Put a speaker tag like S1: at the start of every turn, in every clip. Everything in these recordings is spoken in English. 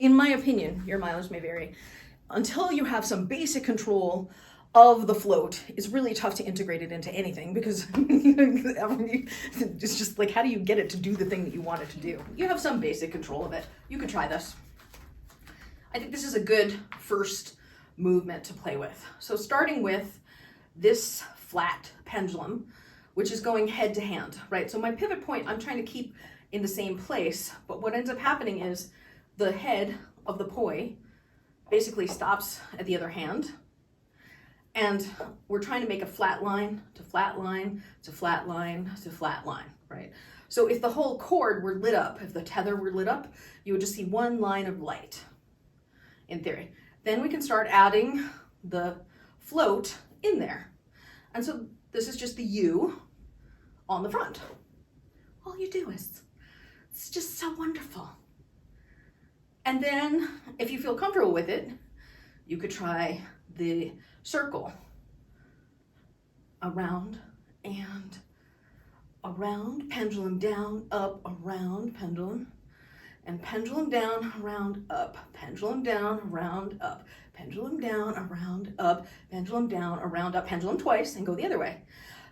S1: in my opinion, your mileage may vary, until you have some basic control of the float, it's really tough to integrate it into anything because it's just like, how do you get it to do the thing that you want it to do? You have some basic control of it. You could try this. I think this is a good first movement to play with. So starting with this flat pendulum, which is going head to hand, right? So my pivot point, I'm trying to keep in the same place, but what ends up happening is the head of the poi basically stops at the other hand, and we're trying to make a flat line to flat line to flat line to flat line, right? So if the whole cord were lit up, if the tether were lit up, you would just see one line of light, in theory. Then we can start adding the float in there. And so this is just the U on the front. All you do is, it's just so wonderful. And then if you feel comfortable with it, you could try the circle. Around and around, pendulum down, up, around, pendulum, and pendulum down, around, up, pendulum down, around, up, pendulum down, around, up, pendulum down, around, up, pendulum twice, and go the other way.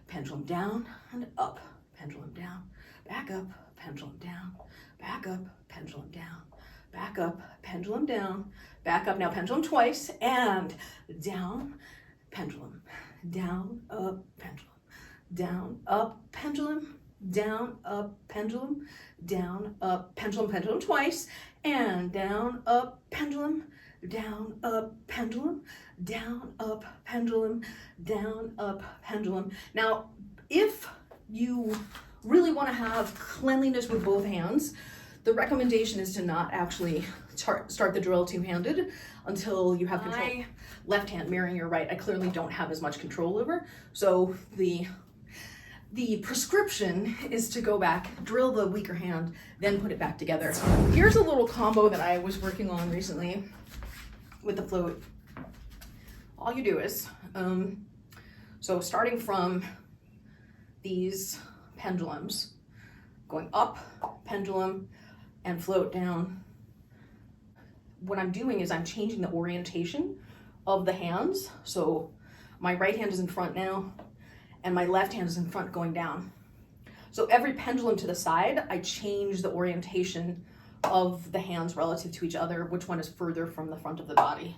S1: Pendulum down and up, pendulum down, back up, pendulum down, back up, pendulum down, back up, pendulum down, back up. Now pendulum twice, and down, pendulum, down, up, pendulum, down, up, pendulum, down, up, pendulum, down, up, pendulum, pendulum twice, and down, up, pendulum, down, up, pendulum, down, up, pendulum, down, up, pendulum. Now, if you really want to have cleanliness with both hands, the recommendation is to not actually start the drill two-handed until you have control. My left hand mirroring your right, I clearly don't have as much control over, so the prescription is to go back, drill the weaker hand, then put it back together. Here's a little combo that I was working on recently with the float. All you do is, so starting from these pendulums, going up, pendulum, and float down, what I'm doing is I'm changing the orientation of the hands. So my right hand is in front now, and my left hand is in front going down. So every pendulum to the side, I change the orientation of the hands relative to each other, which one is further from the front of the body.